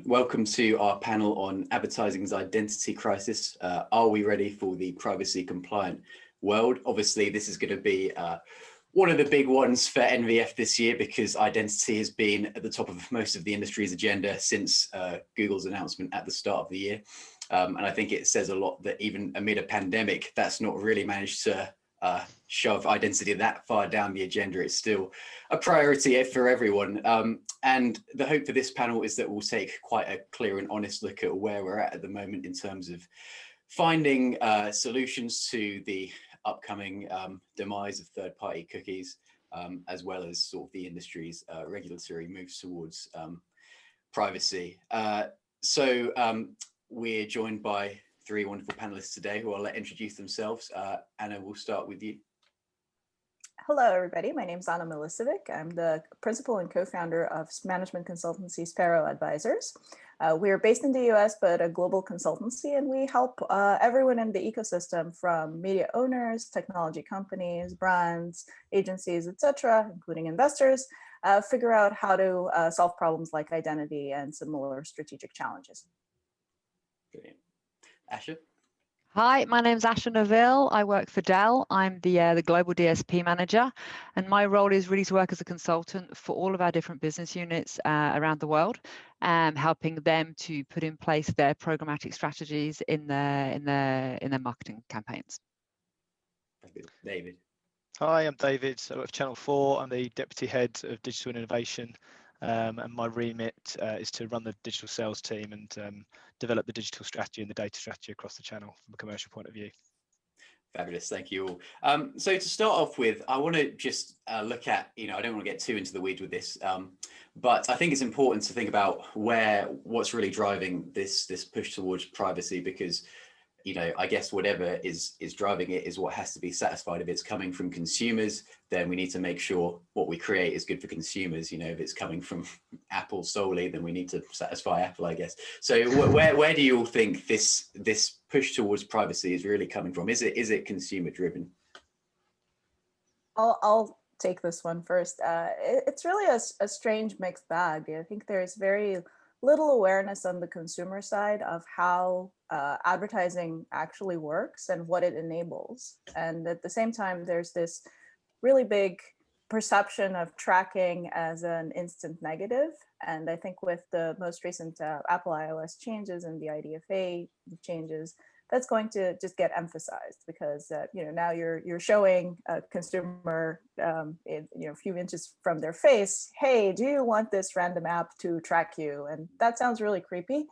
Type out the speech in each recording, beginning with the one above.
Welcome to our panel on advertising's identity crisis. Are we ready for the privacy compliant world? Obviously, this is going to be one of the big ones for NVF this year because identity has been at the top of most of the industry's agenda since Google's announcement at the start of the year. And I think it says a lot that even amid a pandemic, that's not really managed to shove identity that far down the agenda. It's still a priority for everyone. And the hope for this panel is that we'll take quite a clear and honest look at where we're at the moment in terms of finding solutions to the upcoming demise of third-party cookies, as well as sort of the industry's regulatory moves towards privacy. So we're joined by three wonderful panelists today who I'll let introduce themselves. Anna, we'll start with you. Hello, everybody. My name is Ana Milicevic. I'm the principal and co-founder of management consultancy Sparrow Advisers. We're based in the US, but a global consultancy, and we help everyone in the ecosystem from media owners, technology companies, brands, agencies, etc., including investors, figure out how to solve problems like identity and similar strategic challenges. Brilliant. Asha? Hi, my name's Asha Neuville. I work for Dell. I'm the global DSP manager, and my role is really to work as a consultant for all of our different business units around the world, helping them to put in place their programmatic strategies in their marketing campaigns. David. Hi, I'm David. I work for Channel 4. I'm the deputy head of digital and innovation. And my remit is to run the digital sales team and develop the digital strategy and the data strategy across the channel from a commercial point of view. Fabulous, thank you all. So to start off with, I want to just look at, I don't want to get too into the weeds with this, but I think it's important to think about what's really driving this push towards privacy, because I guess whatever is driving it is what has to be satisfied. If it's coming from consumers, then we need to make sure what we create is good for consumers. If it's coming from Apple solely, then we need to satisfy Apple, I guess. So where do you all think this push towards privacy is really coming from? Is it consumer driven? I'll take this one first. It's really a strange mixed bag. I think there's very little awareness on the consumer side of how advertising actually works and what it enables. And at the same time, there's this really big perception of tracking as an instant negative. And I think with the most recent Apple iOS changes and the IDFA changes, that's going to just get emphasized because now you're showing a consumer a few inches from their face, hey, do you want this random app to track you? And that sounds really creepy.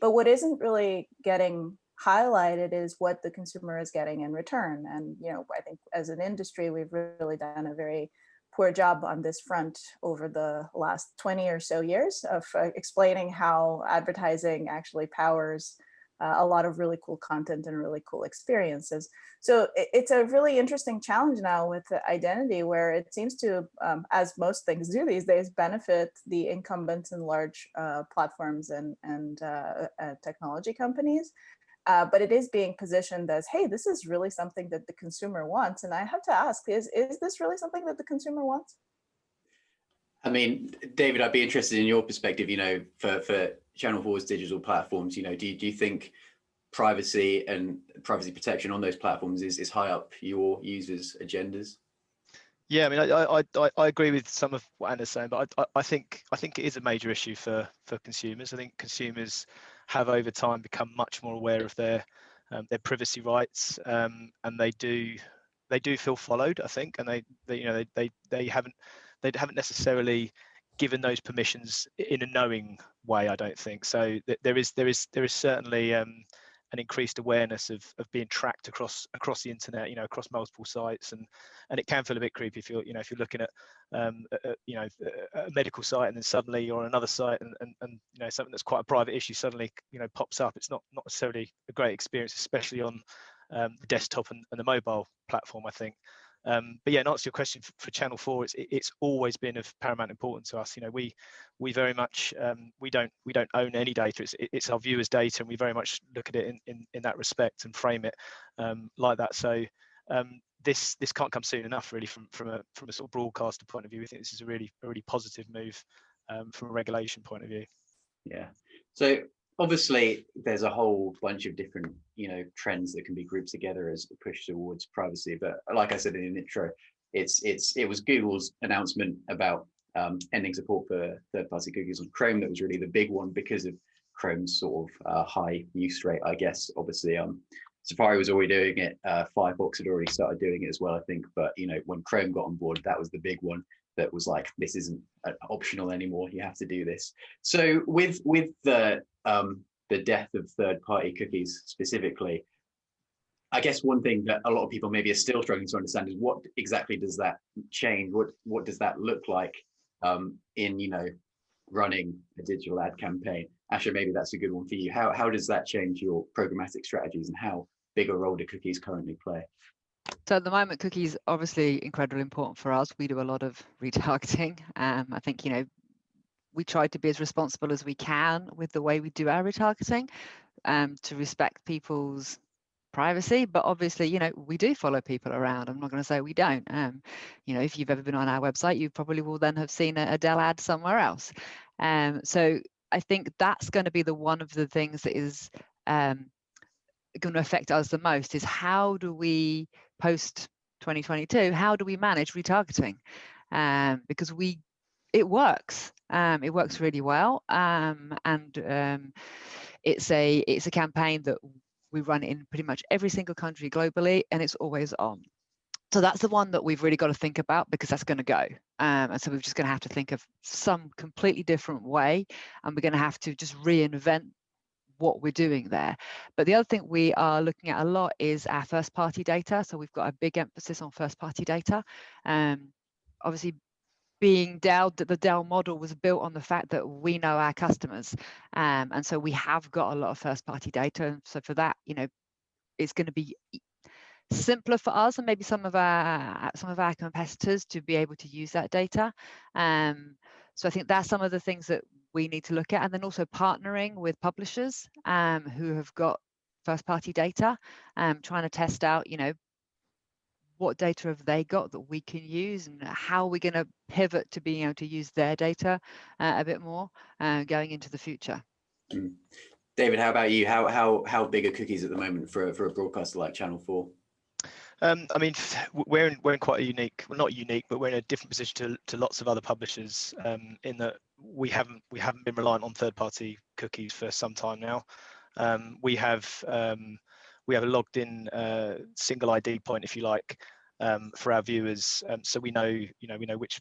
But what isn't really getting highlighted is what the consumer is getting in return. And I think as an industry, we've really done a very poor job on this front over the last 20 or so years of explaining how advertising actually powers a lot of really cool content and really cool experiences. So it's a really interesting challenge now with the identity, where it seems to, as most things do these days, benefit the incumbents in large platforms and technology companies. But it is being positioned as, hey, this is really something that the consumer wants. And I have to ask, is this really something that the consumer wants? I mean, David, I'd be interested in your perspective, for Channel 4's digital platforms, do you think privacy and privacy protection on those platforms is high up your users' agendas? Yeah, I mean, I agree with some of what Anna's saying, but I think it is a major issue for consumers. I think consumers have over time become much more aware of their privacy rights, and they do feel followed, I think, and they haven't necessarily given those permissions in a knowing way, I don't think. So there is certainly an increased awareness of being tracked across the internet, across multiple sites, and it can feel a bit creepy if you're looking at a medical site and then suddenly you're on another site and something that's quite a private issue suddenly pops up. It's not necessarily a great experience, especially on the desktop and the mobile platform, I think. But yeah, in answer to your question, for Channel 4, it's always been of paramount importance to us. We very much we don't own any data. It's our viewers' data, and we very much look at it in that respect and frame it like that. So this can't come soon enough, really, from a sort of broadcaster point of view. We think this is a really positive move from a regulation point of view. Yeah. So obviously there's a whole bunch of different, trends that can be grouped together as a push towards privacy. But like I said in the intro, it was Google's announcement about ending support for third-party cookies on Chrome that was really the big one because of Chrome's sort of high use rate, I guess. Obviously, Safari was already doing it. Firefox had already started doing it as well, I think. But when Chrome got on board, that was the big one that was like, this isn't optional anymore. You have to do this. So with the death of third-party cookies specifically, I guess one thing that a lot of people maybe are still struggling to understand is what exactly does that change? What does that look like in running a digital ad campaign? Asha, maybe that's a good one for you. How does that change your programmatic strategies, and how big a role do cookies currently play? So at the moment, cookies obviously incredibly important for us. We do a lot of retargeting. I think we try to be as responsible as we can with the way we do our retargeting, to respect people's privacy, but obviously we do follow people around. I'm not going to say we don't. If you've ever been on our website, you probably will then have seen a Dell ad somewhere else. So I think that's going to be one of the things that is going to affect us the most, is how do we post 2022, how do we manage retargeting? Because it works. It works really well, and it's a campaign that we run in pretty much every single country globally, and it's always on. So that's the one that we've really got to think about, because that's going to go. And so we're just going to have to think of some completely different way, and we're going to have to just reinvent what we're doing there. But the other thing we are looking at a lot is our first party data. So we've got a big emphasis on first party data. Obviously, being Dell, the Dell model was built on the fact that we know our customers, and so we have got a lot of first party data. And so for that, it's going to be simpler for us and maybe some of our competitors to be able to use that data. So I think that's some of the things that we need to look at, and then also partnering with publishers who have got first party data, trying to test out what data have they got that we can use, and how we're going to pivot to being able to use their data a bit more going into the future. David, how about you? How big are cookies at the moment for a broadcaster like Channel 4? I mean, we're in quite a unique, well, not unique, but we're in a different position to lots of other publishers, in that we haven't been reliant on third-party cookies for some time now. We have a logged in single ID point, if you like, for our viewers, so we know which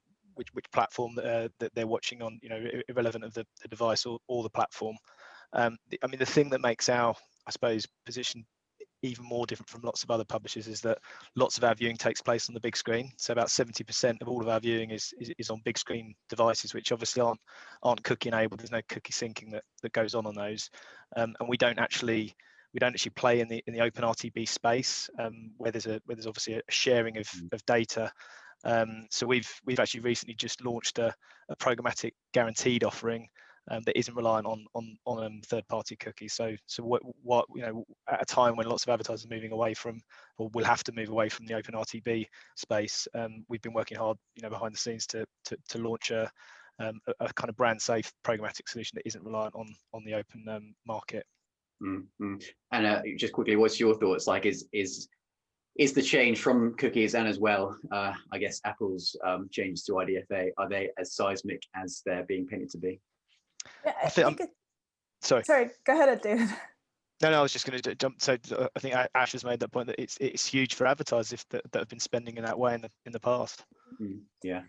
platform that they're watching on, irrelevant of the device or the platform. I mean, the thing that makes our, I suppose, position even more different from lots of other publishers is that lots of our viewing takes place on the big screen. So about 70% of all of our viewing is on big screen devices, which obviously aren't cookie enabled. There's no cookie syncing that goes on those, and we don't actually play in the open RTB space, where there's obviously a sharing of data. So we've actually recently just launched a programmatic guaranteed offering that isn't reliant on third-party cookies. So what at a time when lots of advertisers are moving away from, or will have to move away from, the open RTB space, we've been working hard behind the scenes to launch a kind of brand safe programmatic solution that isn't reliant on the open market. Mm-hmm. And just quickly, what's your thoughts? Like, is the change from cookies, and as well, I guess Apple's changes to IDFA, are they as seismic as they're being painted to be? Yeah, I think sorry, go ahead, David. No, I was just going to jump. So I think Ash has made that point, that it's huge for advertisers that have been spending in that way in the past. Yeah,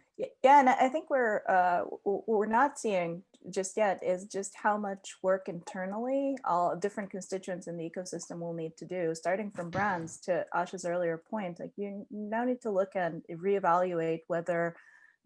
and I think we're not seeing just yet is just how much work internally all different constituents in the ecosystem will need to do, starting from brands, to Asha's earlier point. Like, you now need to look and reevaluate whether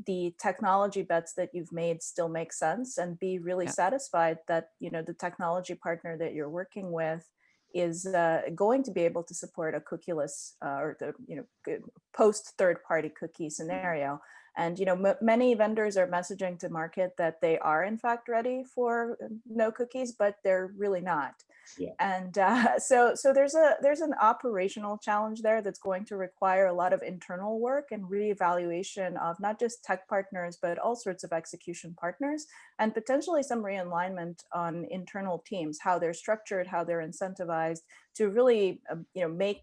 the technology bets that you've made still make sense, and be really satisfied that the technology partner that you're working with is going to be able to support a cookieless or the post third-party cookie scenario. And many vendors are messaging to market that they are in fact ready for no cookies, but they're really not. Yeah. And so there's an operational challenge there that's going to require a lot of internal work and reevaluation of not just tech partners, but all sorts of execution partners, and potentially some realignment on internal teams, how they're structured, how they're incentivized to really make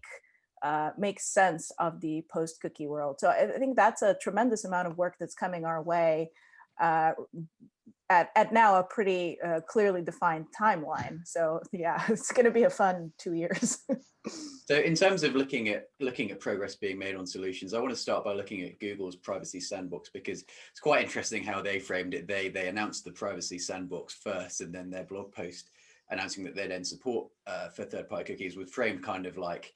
sense of the post-cookie world. So I think that's a tremendous amount of work that's coming our way at now a pretty clearly defined timeline. So yeah, it's going to be a fun 2 years. So in terms of looking at progress being made on solutions, I want to start by looking at Google's privacy sandbox, because it's quite interesting how they framed it. They announced the privacy sandbox first, and then their blog post announcing that they'd end support for third-party cookies was framed kind of like,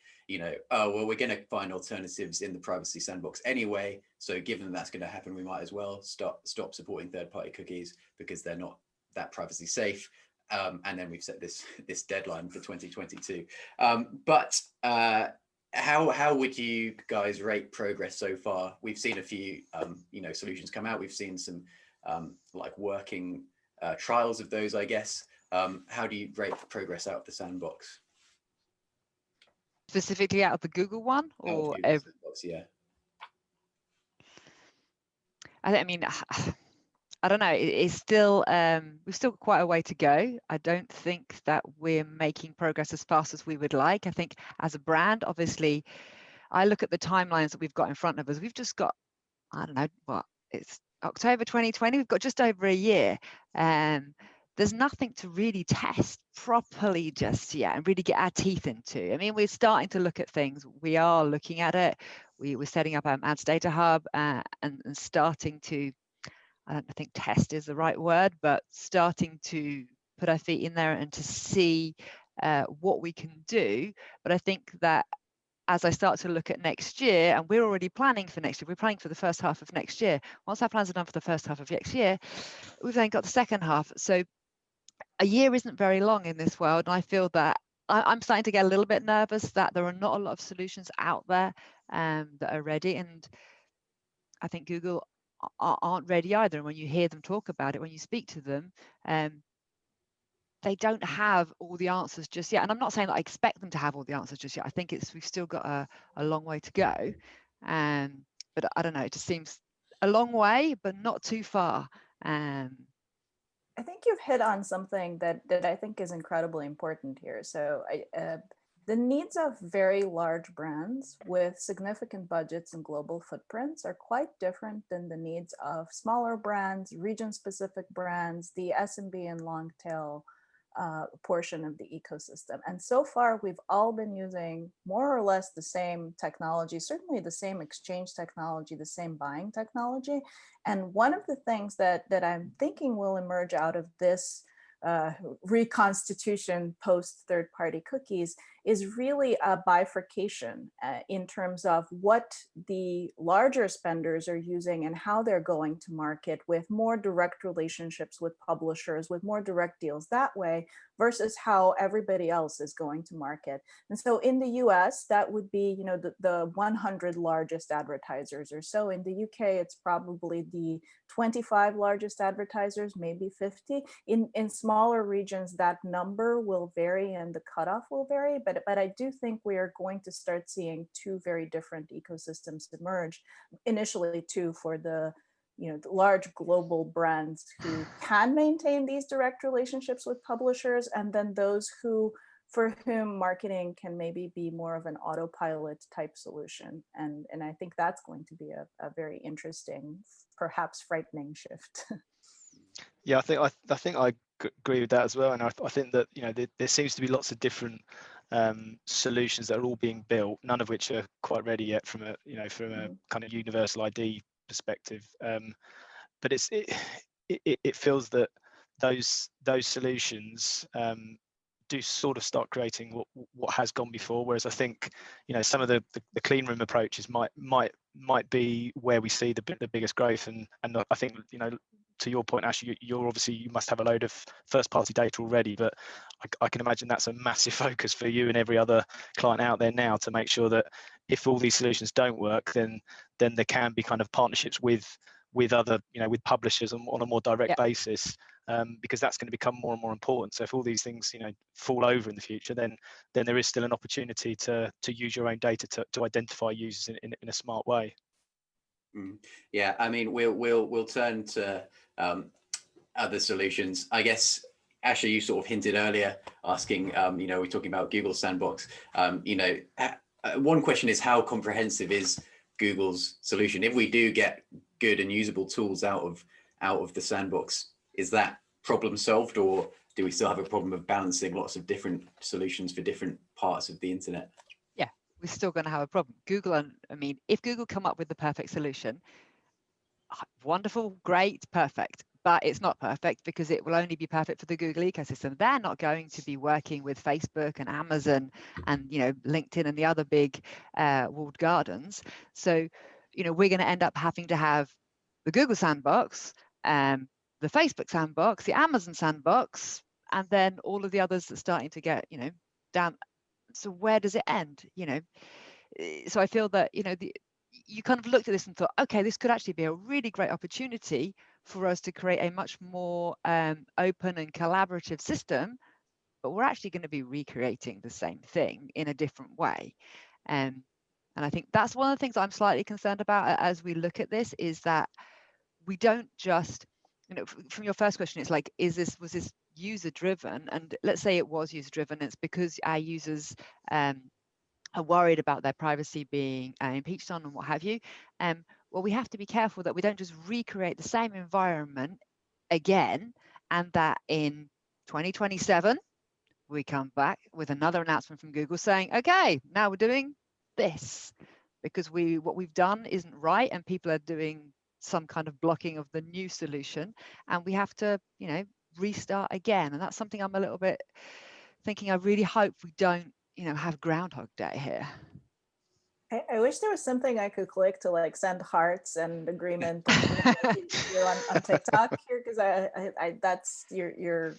oh, well, we're going to find alternatives in the privacy sandbox anyway. So given that's going to happen, we might as well stop supporting third-party cookies because they're not that privacy safe. And then we've set this deadline for 2022. But how would you guys rate progress so far? We've seen a few solutions come out. We've seen some like working trials of those, I guess. How do you rate progress out of the sandbox? Specifically out of the Google one, or sandbox, yeah. I mean, I don't know. It's still we've still got quite a way to go. I don't think that we're making progress as fast as we would like. I think as a brand, obviously, I look at the timelines that we've got in front of us. We've just got, I don't know what, it's October 2020. We've got just over a year. There's nothing to really test properly just yet and really get our teeth into. I mean, we're starting to look at things. We are looking at it. We're setting up an ads data hub and starting to, I don't think test is the right word, but starting to put our feet in there and to see what we can do. But I think that as I start to look at next year, and we're already planning for next year, we're planning for the first half of next year. Once our plans are done for the first half of next year, we've then got the second half. So a year isn't very long in this world. And I feel that I'm starting to get a little bit nervous that there are not a lot of solutions out there that are ready. And I think Google aren't ready either. And when you hear them talk about it, when you speak to them, they don't have all the answers just yet. And I'm not saying that I expect them to have all the answers just yet. I think we've still got a long way to go. But I don't know, it just seems a long way, but not too far. I think you've hit on something that I think is incredibly important here. So the needs of very large brands with significant budgets and global footprints are quite different than the needs of smaller brands, region-specific brands, the SMB and long tail portion of the ecosystem. And so far, we've all been using more or less the same technology, certainly the same exchange technology, the same buying technology. And one of the things that I'm thinking will emerge out of this reconstitution post third-party cookies is really a bifurcation in terms of what the larger spenders are using and how they're going to market, with more direct relationships with publishers, with more direct deals that way, versus how everybody else is going to market. And so in the US, that would be, the 100 largest advertisers or so. In the UK, it's probably the 25 largest advertisers, maybe 50. In smaller regions, that number will vary and the cutoff will vary, but I do think we are going to start seeing two very different ecosystems emerge. Initially, two for the the large global brands who can maintain these direct relationships with publishers, and then those for whom marketing can maybe be more of an autopilot type solution. And I think that's going to be a very interesting, perhaps frightening shift. Yeah, I think I agree with that as well. And I think that there seems to be lots of different solutions that are all being built, none of which are quite ready yet from a kind of universal ID perspective. But it feels that those solutions do sort of start creating what has gone before. Whereas I think some of the clean room approaches might be where we see the biggest growth. And I think to your point, Ash, you must have a load of first party data already, but I can imagine that's a massive focus for you and every other client out there now, to make sure that if all these solutions don't work, then there can be kind of partnerships with other with publishers on a more direct basis, because that's going to become more and more important. So if all these things, fall over in the future, then there is still an opportunity to use your own data to identify users in a smart way. Yeah, I mean, we'll turn to other solutions. I guess, Asha, you sort of hinted earlier, asking, we're talking about Google Sandbox. One question is, how comprehensive is Google's solution? If we do get good and usable tools out of the sandbox, is that problem solved, or do we still have a problem of balancing lots of different solutions for different parts of the internet? Yeah, we're still going to have a problem. Google, if Google come up with the perfect solution, wonderful, great, perfect. But it's not perfect because it will only be perfect for the Google ecosystem. They're not going to be working with Facebook and Amazon and LinkedIn and the other big walled gardens. So we're going to end up having to have the Google sandbox, the Facebook sandbox, the Amazon sandbox, and then all of the others that are starting to get down. So where does it end? So I feel that you kind of looked at this and thought, okay, this could actually be a really great opportunity for us to create a much more open and collaborative system, but we're actually going to be recreating the same thing in a different way. And I think that's one of the things I'm slightly concerned about as we look at this, is that we don't just, from your first question, it's like, was this user driven? And let's say it was user driven. It's because our users are worried about their privacy being impeached on and what have you. Well, we have to be careful that we don't just recreate the same environment again, and that in 2027 we come back with another announcement from Google saying, okay, now we're doing this because what we've done isn't right, and people are doing some kind of blocking of the new solution, and we have to restart again. And that's something I'm a little bit thinking, I really hope we don't have Groundhog Day here. I wish there was something I could click to send hearts and agreement on TikTok here, because I that's you're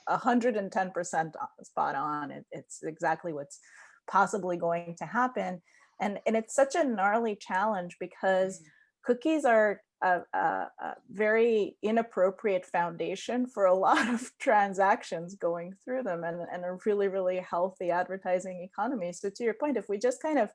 110% spot on. It's exactly what's possibly going to happen, and it's such a gnarly challenge because cookies are a very inappropriate foundation for a lot of transactions going through them, and a really, really healthy advertising economy. So to your point, if we just kind of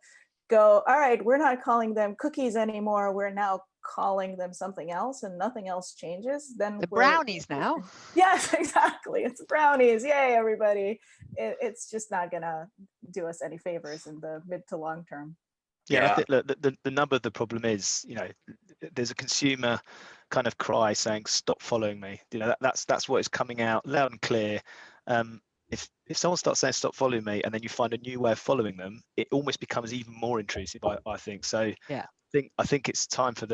go, all right, we're not calling them cookies anymore, we're now calling them something else, and nothing else changes, then the brownies now. Yes, exactly. It's brownies. Yay, everybody. It's just not gonna do us any favors in the mid to long term. Yeah, I think the number of the problem is, there's a consumer kind of cry saying, "Stop following me." That's what is coming out loud and clear. If someone starts saying, "Stop following me," and then you find a new way of following them, it almost becomes even more intrusive. I think so. Yeah. I think it's time for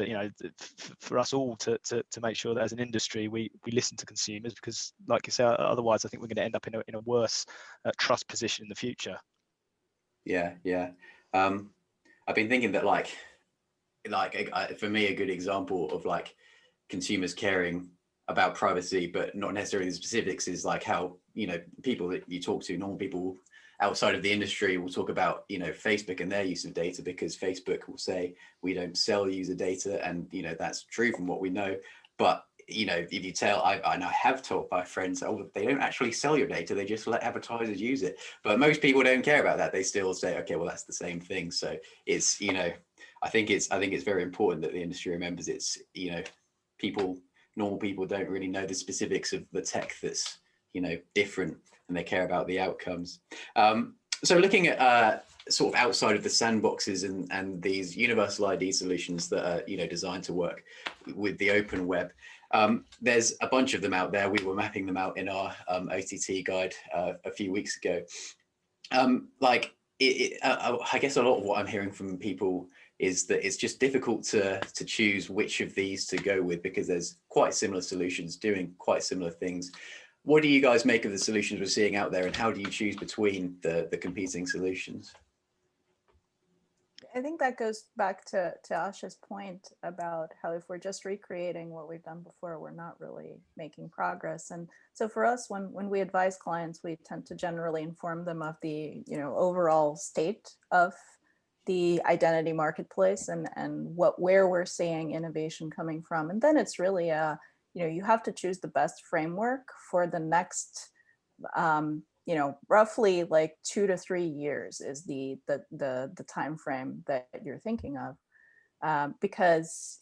for us all to make sure that as an industry we listen to consumers, because, like you say, otherwise I think we're going to end up in a worse trust position in the future. Yeah. I've been thinking that for me, a good example of consumers caring about privacy, but not necessarily the specifics, is how, people that you talk to, normal people outside of the industry, will talk about, Facebook and their use of data, because Facebook will say, we don't sell user data. And, that's true from what we know. But, if you tell, I have told my friends, they don't actually sell your data, they just let advertisers use it. But most people don't care about that. They still say, okay, well, that's the same thing. So it's, I think it's very important that the industry remembers it's, normal people don't really know the specifics of the tech that's, different, and they care about the outcomes. So looking at sort of outside of the sandboxes and these universal ID solutions that are, designed to work with the open web, there's a bunch of them out there. We were mapping them out in our OTT guide a few weeks ago. I guess a lot of what I'm hearing from people is that it's just difficult to choose which of these to go with, because there's quite similar solutions doing quite similar things. What do you guys make of the solutions we're seeing out there, and how do you choose between the competing solutions? I think that goes back to Asha's point about how if we're just recreating what we've done before, we're not really making progress. And so for us, when we advise clients, we tend to generally inform them of the overall state of the identity marketplace and where we're seeing innovation coming from. And then it's really you have to choose the best framework for the next, roughly like 2 to 3 years is the time frame that you're thinking of. Because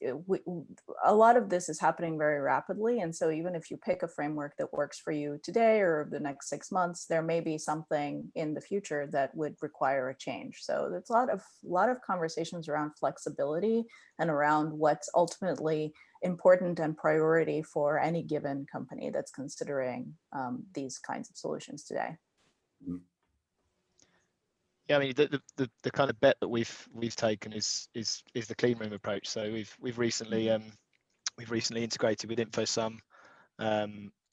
a lot of this is happening very rapidly. And so even if you pick a framework that works for you today or the next 6 months, there may be something in the future that would require a change. So there's a lot of conversations around flexibility and around what's ultimately important and priority for any given company that's considering these kinds of solutions today. Yeah, I mean the kind of bet that we've taken is the clean room approach. So we've recently integrated with InfoSum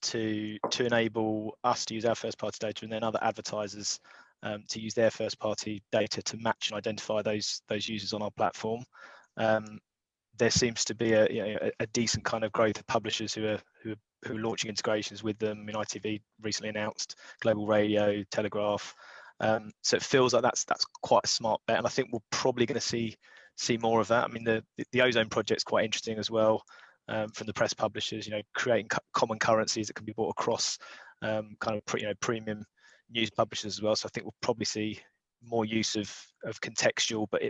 to enable us to use our first party data, and then other advertisers to use their first party data to match and identify those users on our platform. There seems to be a decent kind of growth of publishers who are launching integrations with them. I mean, ITV recently announced, Global Radio, Telegraph. So it feels like that's quite a smart bet, and I think we're probably going to see more of that. I mean, the Ozone project's quite interesting as well, from the press publishers. Creating common currencies that can be bought across kind of premium news publishers as well. So I think we'll probably see more use of contextual, but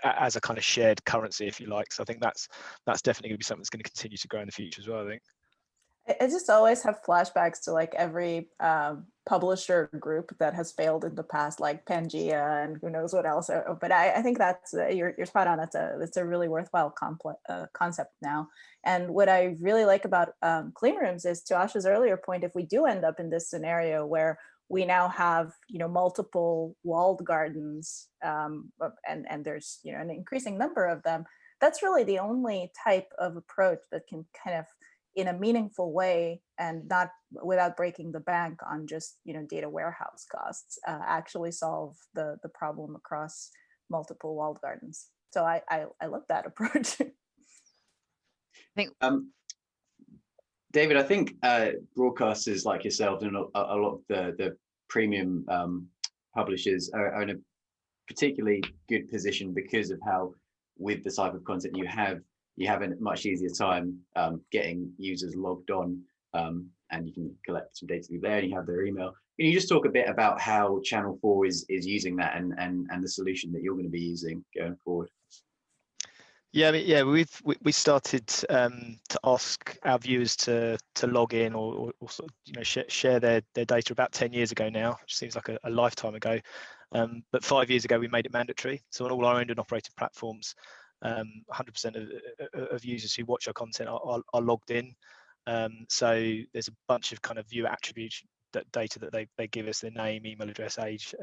as a kind of shared currency, if you like. So I think that's definitely going to be something that's going to continue to grow in the future as well, I think. I just always have flashbacks to like every publisher group that has failed in the past, like Pangea and who knows what else. But I think that's you're spot on. It's a really worthwhile concept now. And what I really like about clean rooms is, to Asha's earlier point, if we do end up in this scenario where we now have multiple walled gardens and there's an increasing number of them, that's really the only type of approach that can kind of, in a meaningful way and not without breaking the bank on just data warehouse costs, actually solve the problem across multiple walled gardens. So I love that approach. David, I think broadcasters like yourselves and a lot of the premium publishers are in a particularly good position because of how, with the type of content you have a much easier time getting users logged on, and you can collect some data through there and you have their email. Can you just talk a bit about how Channel 4 is using that and the solution that you're going to be using going forward? Yeah, I mean, we started to ask our viewers to log in or sort of, share their data about 10 years ago now, which seems like a lifetime ago. But 5 years ago, we made it mandatory. So on all our owned and operated platforms, 100% of users who watch our content are logged in. So there's a bunch of kind of viewer attributes data that they give us: their name, email address, age,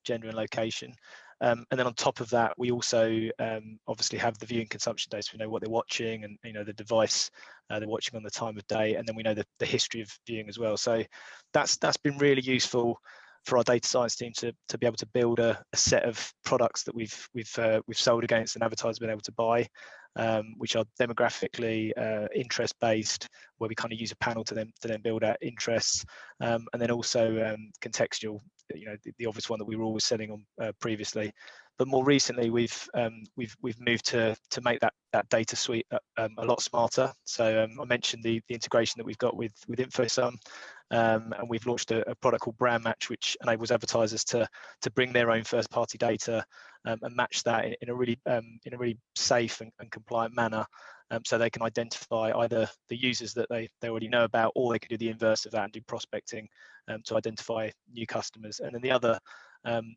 gender, and location. And then on top of that, we also obviously have the viewing consumption data. We know what they're watching and the device they're watching on, the time of day, and then we know the history of viewing as well. So that's been really useful for our data science team to be able to build a set of products that we've sold against and advertisers been able to buy, which are demographically interest based, where we kind of use a panel to then build out interests, and then also contextual, the obvious one that we were always selling on previously. But more recently, we've moved to make that data suite a lot smarter. So I mentioned the integration that we've got with InfoSum, and we've launched a product called Brand Match, which enables advertisers to bring their own first party data and match that in a really safe and compliant manner, so they can identify either the users that they already know about, or they can do the inverse of that and do prospecting to identify new customers. And then the other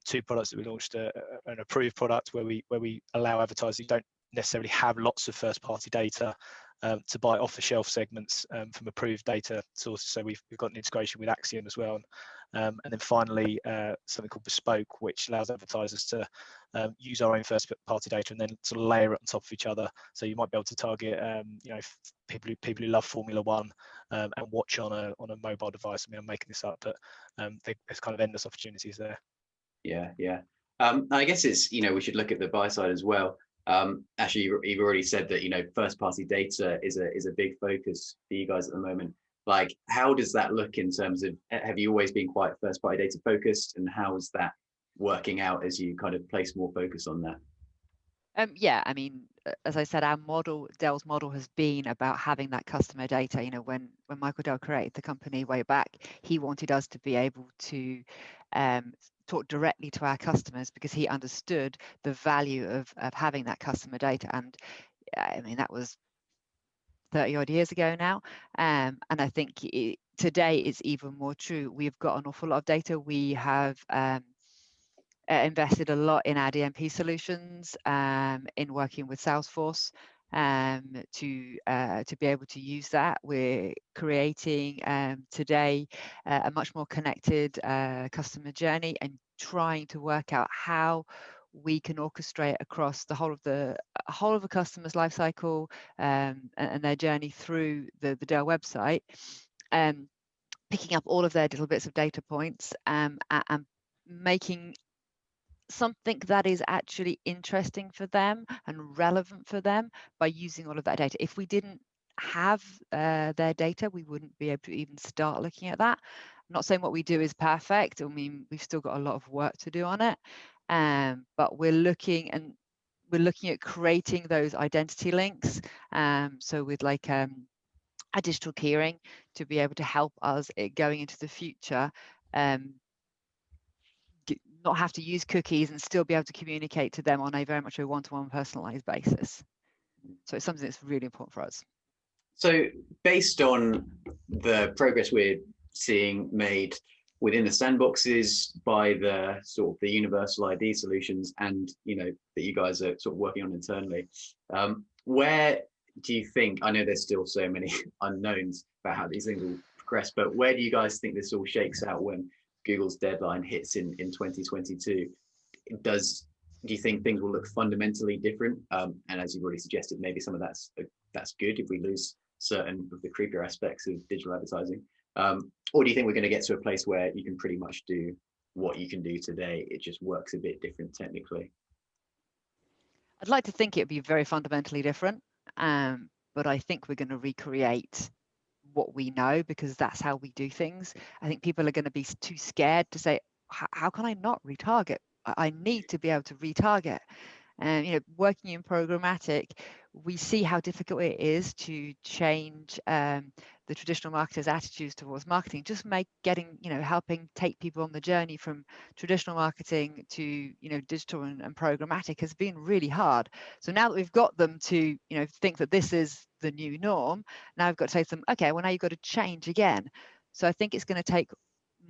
two products that we launched, an approved product where we allow advertisers who don't necessarily have lots of first party data to buy off the shelf segments from approved data sources. So we've got an integration with Axiom as well. And then finally, something called Bespoke, which allows advertisers to use our own first party data and then sort of layer it on top of each other. So you might be able to target people who love Formula One and watch on a mobile device. I mean, I'm making this up, but there's kind of endless opportunities there. Yeah. I guess it's, we should look at the buy side as well. Actually, you've already said that, first party data is a big focus for you guys at the moment. Like, how does that look in terms of, have you always been quite first party data focused, and how is that working out as you kind of place more focus on that? Yeah, I mean, as I said, our model, Dell's model, has been about having that customer data. You know, when Michael Dell created the company way back, he wanted us to be able to talk directly to our customers because he understood the value of having that customer data. And I mean, that was 30 odd years ago now. And I think today it's even more true. We've got an awful lot of data. We have invested a lot in our DMP solutions, in working with Salesforce to be able to use that. We're creating today a much more connected customer journey and trying to work out how we can orchestrate across the whole of a customer's life cycle and their journey through the Dell website, picking up all of their little bits of data points and making something that is actually interesting for them and relevant for them by using all of that data. If we didn't have their data, we wouldn't be able to even start looking at that. I'm not saying what we do is perfect. I mean, we've still got a lot of work to do on it, but we're looking at creating those identity links. So with like a digital keyring to be able to help us going into the future, not have to use cookies and still be able to communicate to them on a very much a one-to-one personalized basis. So it's something that's really important for us. So based on the progress we're seeing made within the sandboxes by the sort of the universal ID solutions and, you know, that you guys are sort of working on internally, where do you think, I know there's still so many unknowns about how these things will progress, but where do you guys think this all shakes out when Google's deadline hits in 2022? Do you think things will look fundamentally different? And as you've already suggested, maybe some of that's good if we lose certain of the creepier aspects of digital advertising. Or do you think we're going to get to a place where you can pretty much do what you can do today? It just works a bit different technically. I'd like to think it would be very fundamentally different, but I think we're going to recreate what we know because that's how we do things. I think people are going to be too scared to say, how can I not retarget? I need to be able to retarget. And you know, working in programmatic, we see how difficult it is to change the traditional marketers' attitudes towards marketing. Just helping take people on the journey from traditional marketing to, you know, digital and programmatic has been really hard. So now that we've got them to, you know, think that this is the new norm, now I've got to say to them, okay, well now you've got to change again. So I think it's going to take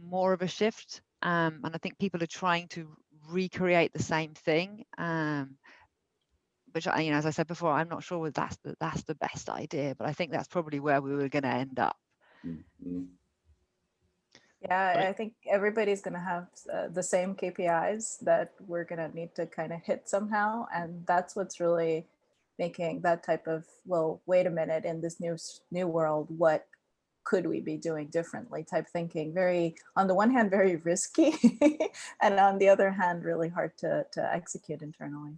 more of a shift, and I think people are trying to recreate the same thing. Which, you know, as I said before, I'm not sure that's the best idea, but I think that's probably where we were going to end up. Mm-hmm. Yeah, I think everybody's going to have the same KPIs that we're going to need to kind of hit somehow. And that's what's really making that type of, well, wait a minute, in this new world, what could we be doing differently type thinking. Very, on the one hand, very risky, and on the other hand, really hard to execute internally.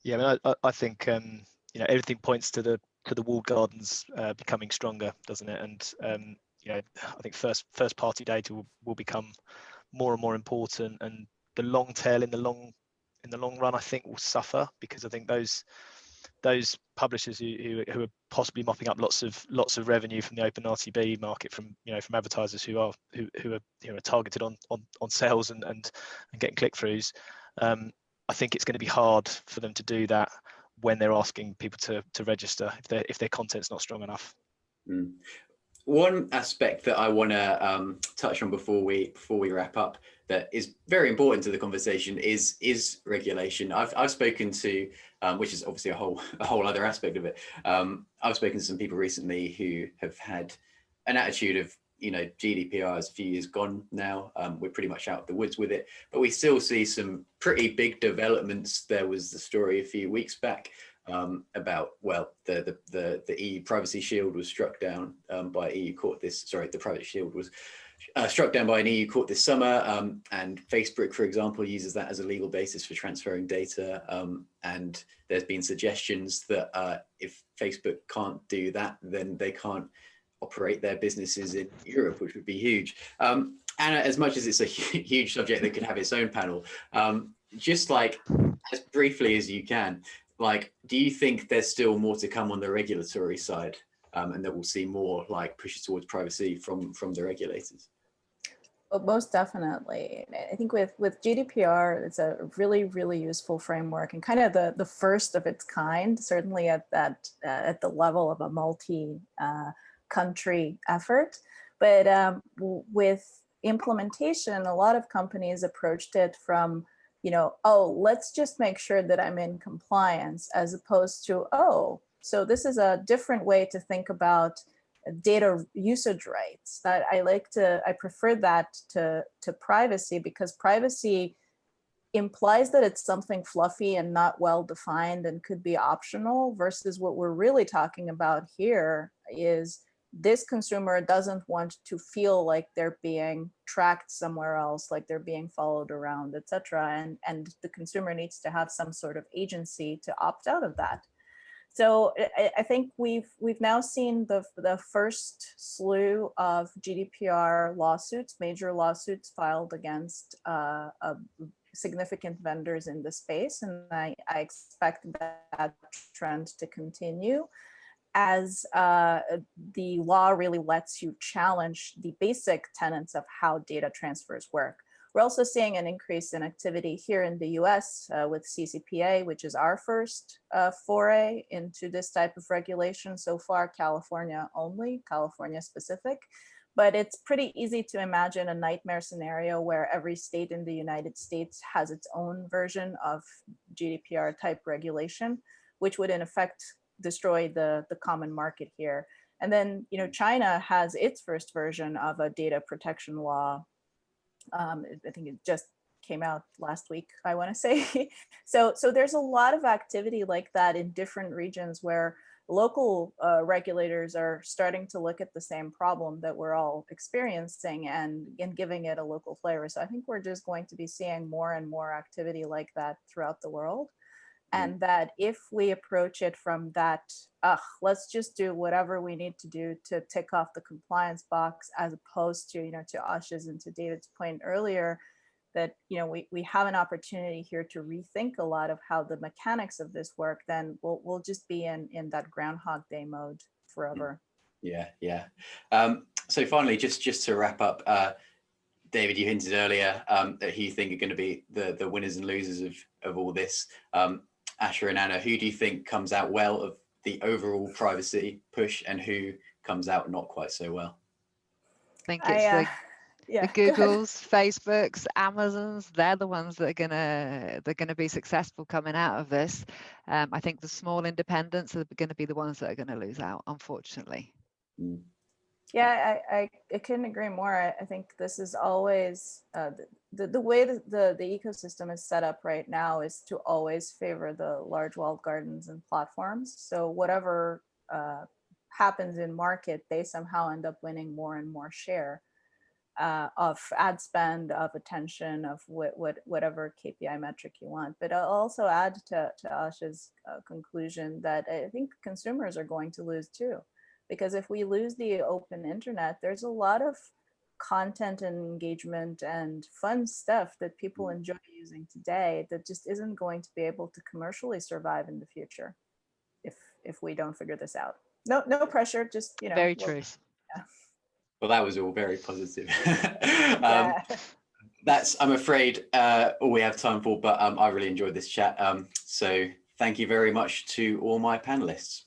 Yeah, I mean, I think you know, everything points to the walled gardens becoming stronger, doesn't it? And you know, I think first party data will become more and more important, and the long tail in the long run, I think, will suffer, because I think those publishers who are possibly mopping up lots of revenue from the open RTB market, from advertisers who are targeted on sales and getting click-throughs. I think it's going to be hard for them to do that when they're asking people to register if their content's not strong enough. Mm. One aspect that I want to touch on before we wrap up that is very important to the conversation is regulation. I've spoken to, which is obviously a whole other aspect of it. I've spoken to some people recently who have had an attitude of, you know, GDPR is a few years gone now. We're pretty much out of the woods with it, but we still see some pretty big developments. There was the story a few weeks back about, well, the EU Privacy Shield was struck down by EU court the Privacy Shield was struck down by an EU court this summer, and Facebook, for example, uses that as a legal basis for transferring data, and there's been suggestions that if Facebook can't do that, then they can't operate their businesses in Europe, which would be huge. And as much as it's a huge subject that could have its own panel, just like, as briefly as you can, like, do you think there's still more to come on the regulatory side, and that we'll see more like pushes towards privacy from the regulators? Well, most definitely. I think with GDPR, it's a really, really useful framework and kind of the first of its kind, certainly at the level of a multi-country effort. But with implementation, a lot of companies approached it from, oh, let's just make sure that I'm in compliance, as opposed to, oh, so this is a different way to think about data usage rights. That I prefer that to privacy, because privacy implies that it's something fluffy and not well defined and could be optional, versus what we're really talking about here is this consumer doesn't want to feel like they're being tracked somewhere else, like they're being followed around, etc. And the consumer needs to have some sort of agency to opt out of that. So I think we've now seen the first slew of GDPR lawsuits, major lawsuits filed against significant vendors in the space, and I expect that trend to continue as the law really lets you challenge the basic tenets of how data transfers work. We're also seeing an increase in activity here in the US with CCPA, which is our first foray into this type of regulation. So far, California only, California specific. But it's pretty easy to imagine a nightmare scenario where every state in the United States has its own version of GDPR type regulation, which would in effect destroy the common market here. And then, China has its first version of a data protection law. I think it just came out last week, I want to say. So there's a lot of activity like that in different regions where local regulators are starting to look at the same problem that we're all experiencing and giving it a local flavor. So I think we're just going to be seeing more and more activity like that throughout the world. And that if we approach it from that, let's just do whatever we need to do to tick off the compliance box, as opposed to, to Asha's and to David's point earlier, that, we have an opportunity here to rethink a lot of how the mechanics of this work, then we'll just be in that Groundhog Day mode forever. Yeah. So finally, just to wrap up, David, you hinted earlier that you think are going to be the winners and losers of all this. Asha and Anna, who do you think comes out well of the overall privacy push, and who comes out not quite so well? I think it's the Googles, Facebooks, Amazons. They're the ones that are gonna be successful coming out of this. I think the small independents are going to be the ones that are going to lose out, unfortunately. Yeah, I couldn't agree more. I think this is always the way that the ecosystem is set up right now is to always favor the large walled gardens and platforms. So whatever happens in market, they somehow end up winning more and more share of ad spend, of attention, of whatever KPI metric you want. But I'll also add to Asha's conclusion that I think consumers are going to lose too. Because if we lose the open internet, there's a lot of content and engagement and fun stuff that people enjoy using today that just isn't going to be able to commercially survive in the future if we don't figure this out. No pressure, just, Very true. Yeah. Well, that was all very positive. Yeah. That's, I'm afraid, all we have time for, but I really enjoyed this chat. So thank you very much to all my panelists.